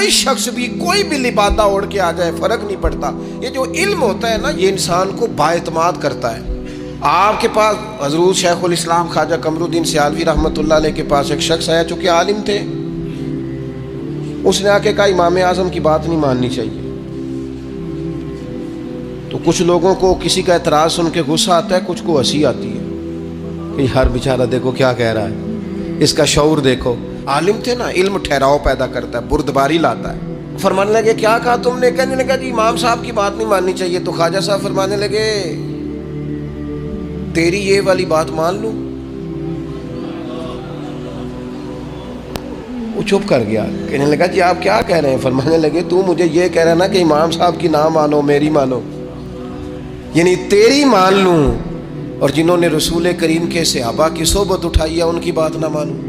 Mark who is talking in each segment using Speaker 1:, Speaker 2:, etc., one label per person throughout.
Speaker 1: کوئی شخص بھی کوئی بھی لبادہ اوڑھ کے آ جائے فرق نہیں پڑتا. یہ جو علم ہوتا ہے نا یہ انسان کو بااعتماد کرتا ہے. آپ کے پاس حضرت شیخ الاسلام خواجہ قمر الدین سیالوی رحمۃ اللہ علیہ کے پاس ایک شخص آیا چونکہ عالم تھے. اس نے آ کے کہا امام اعظم کی بات نہیں ماننی چاہیے. تو کچھ لوگوں کو کسی کا اعتراض سن کے غصہ آتا ہے, کچھ کو ہنسی آتی ہے کہ ہر بیچارہ دیکھو کیا کہہ رہا ہے, اس کا شعور دیکھو. عالم تھے نا, علم ٹھہراؤ پیدا کرتا ہے, بردباری لاتا ہے. فرمانے لگے کیا کہا تم نے؟ کہا جی امام صاحب کی بات نہیں ماننی چاہیے. تو خواجہ صاحب فرمانے لگے تیری یہ والی بات مان لوں؟ وہ چپ کر گیا. کہنے لگا جی آپ کیا کہہ رہے ہیں؟ فرمانے لگے تو مجھے یہ کہہ رہا نا کہ امام صاحب کی نہ مانو میری مانو, یعنی تیری مان لوں اور جنہوں نے رسول کریم کے صحابہ کی صحبت اٹھائی ہے ان کی بات نہ مانوں.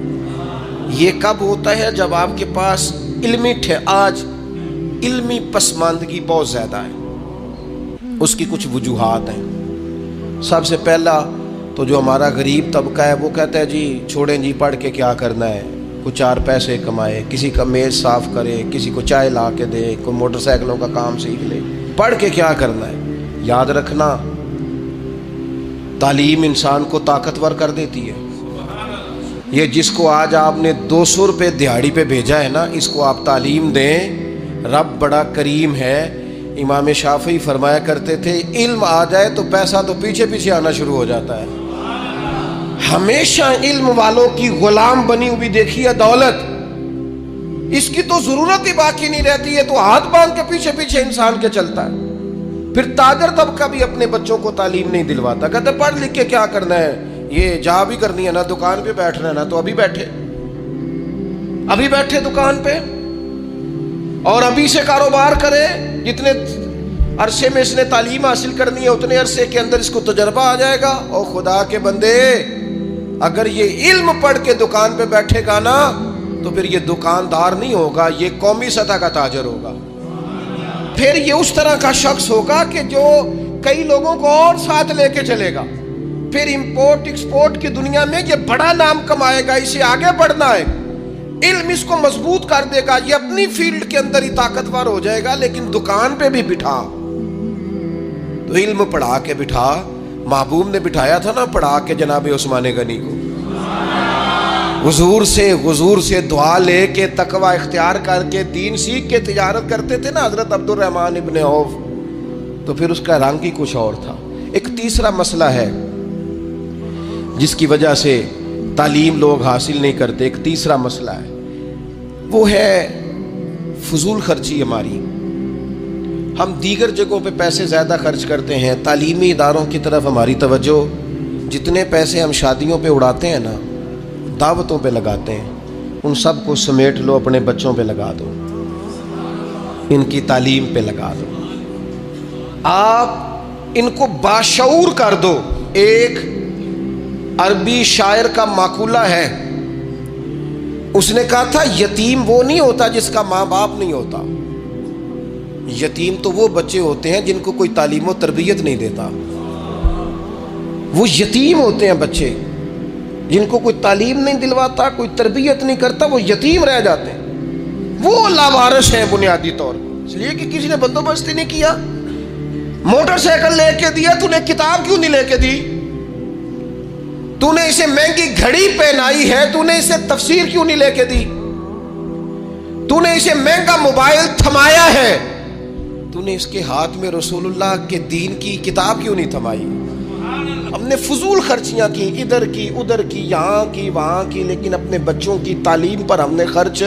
Speaker 1: یہ کب ہوتا ہے؟ جب آپ کے پاس آج علمی پسماندگی بہت زیادہ ہے. اس کی کچھ وجوہات ہیں. سب سے پہلا تو جو ہمارا غریب طبقہ ہے وہ کہتا ہے جی چھوڑیں جی, پڑھ کے کیا کرنا ہے, کچھ 4 پیسے کمائے, کسی کا میز صاف کرے, کسی کو چائے لا کے دے, کوئی موٹر سائیکلوں کا کام سیکھ لے, پڑھ کے کیا کرنا ہے. یاد رکھنا تعلیم انسان کو طاقتور کر دیتی ہے. یہ جس کو آج آپ نے 200 روپے دیہاڑی پہ بھیجا ہے نا, اس کو آپ تعلیم دیں, رب بڑا کریم ہے. امام شافعی فرمایا کرتے تھے علم آ جائے تو پیسہ تو پیچھے پیچھے آنا شروع ہو جاتا ہے. ہمیشہ علم والوں کی غلام بنی ہوئی دیکھی ہے دولت, اس کی تو ضرورت ہی باقی نہیں رہتی ہے, تو ہاتھ باندھ کے پیچھے پیچھے انسان کے چلتا ہے. پھر تاجر طبقہ بھی اپنے بچوں کو تعلیم نہیں دلواتا, کہتے پڑھ لکھ کے کیا کرنا ہے, یہ جہاں بھی کرنی ہے نا, دکان پہ بیٹھنا ہے نا تو ابھی بیٹھے دکان پہ اور ابھی سے کاروبار کرے. جتنے عرصے میں اس نے تعلیم حاصل کرنی ہے اتنے عرصے کے اندر اس کو تجربہ آ جائے گا. اور خدا کے بندے اگر یہ علم پڑھ کے دکان پہ بیٹھے گا نا تو پھر یہ دکاندار نہیں ہوگا, یہ قومی سطح کا تاجر ہوگا. پھر یہ اس طرح کا شخص ہوگا کہ جو کئی لوگوں کو اور ساتھ لے کے چلے گا. پھر امپورٹ ایکسپورٹ کی دنیا میں یہ بڑا نام کمائے گا, اسے آگے بڑھنا ہے. علم اس کو مضبوط کر دے گا, یہ اپنی فیلڈ کے اندر ہی طاقتور ہو جائے گا. لیکن دکان پہ بھی بٹھا تو علم پڑھا کے بٹھا. محبوب نے بٹھایا تھا نا پڑھا کے جناب عثمان غنی کو, حضور سے دعا لے کے تقوی اختیار کر کے دین سیکھ کے تجارت کرتے تھے نا حضرت عبد الرحمن ابن عوف, تو پھر اس کا رنگ ہی کچھ اور تھا. ایک تیسرا مسئلہ ہے جس کی وجہ سے تعلیم لوگ حاصل نہیں کرتے. ایک تیسرا مسئلہ ہے, وہ ہے فضول خرچی ہماری. ہم دیگر جگہوں پہ پیسے زیادہ خرچ کرتے ہیں, تعلیمی اداروں کی طرف ہماری توجہ, جتنے پیسے ہم شادیوں پہ اڑاتے ہیں نا, دعوتوں پہ لگاتے ہیں, ان سب کو سمیٹ لو, اپنے بچوں پہ لگا دو, ان کی تعلیم پہ لگا دو. آپ ان کو باشعور کر دو. ایک عربی شاعر کا مقولہ ہے, اس نے کہا تھا یتیم وہ نہیں ہوتا جس کا ماں باپ نہیں ہوتا, یتیم تو وہ بچے ہوتے ہیں جن کو کوئی تعلیم و تربیت نہیں دیتا. وہ یتیم ہوتے ہیں بچے جن کو کوئی تعلیم نہیں دلواتا, کوئی تربیت نہیں کرتا, وہ یتیم رہ جاتے ہیں. وہ لاوارث ہیں بنیادی طور پر, اس لیے کہ کسی نے بندوبست ہی نہیں کیا. موٹر سائیکل لے کے دیا, تو نے کتاب کیوں نہیں لے کے دی؟ تو نے اسے مہنگی گھڑی پہنائی ہے, تو نے اسے تفسیر کیوں نہیں لے کے دی؟ تو نے اسے مہنگا موبائل تھمایا ہے, تو نے اس کے ہاتھ میں رسول اللہ کے دین کی کتاب کیوں نہیں تھمائی؟ ہم نے فضول خرچیاں کی, ادھر کی ادھر کی, یہاں کی وہاں کی, لیکن اپنے بچوں کی تعلیم پر ہم نے خرچ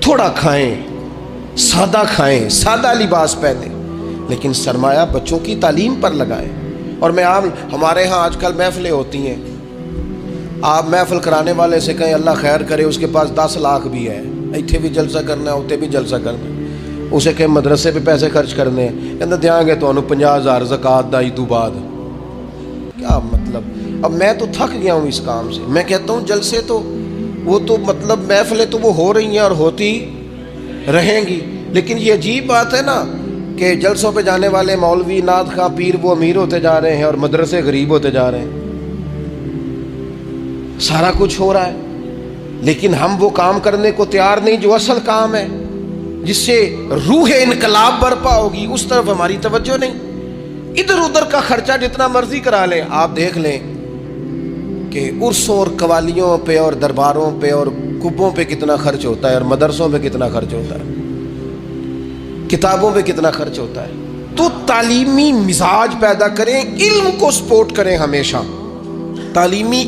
Speaker 1: تھوڑا کھائیں, سادہ کھائیں, سادہ لباس پہنیں, لیکن سرمایہ بچوں کی تعلیم پر لگائیں. اور میں ہمارے ہاں آج کل محفلیں ہوتی ہیں, آپ محفل کرانے والے سے کہیں اللہ خیر کرے, اس کے پاس 10 لاکھ بھی ہے, ایتھے بھی جلسہ کرنا ہے, اوتے بھی جلسہ کرنا ہے. اسے کہیں مدرسے پہ پیسے خرچ کرنے ہیں, کہتے دیں گے تو 50,000 زکوٰۃ دا عیدوں بعد. کیا مطلب؟ اب میں تو تھک گیا ہوں اس کام سے. میں کہتا ہوں جلسے تو وہ تو مطلب محفلیں تو وہ ہو رہی ہیں اور ہوتی رہیں گی, لیکن یہ عجیب بات ہے نا کہ جلسوں پہ جانے والے مولوی نعت خواں پیر وہ امیر ہوتے جا رہے ہیں اور مدرسے غریب ہوتے جا رہے ہیں. سارا کچھ ہو رہا ہے. لیکن ہم وہ کام کرنے کو تیار نہیں جو اصل کام ہے، جس سے روح انقلاب برپا ہوگی، اس طرف ہماری توجہ نہیں۔ ادھر ادھر کا خرچہ جتنا مرضی کرا لیں، آپ دیکھ لیں کہ عرسوں اور قوالیوں پہ اور درباروں پہ اور کبوں پہ کتنا خرچ ہوتا ہے، اور مدرسوں پہ کتنا خرچ ہوتا ہے، کتابوں پہ کتنا خرچ ہوتا ہے۔ تو تعلیمی مزاج پیدا کریں، علم کو سپورٹ کریں ہمیشہ، تعلیمی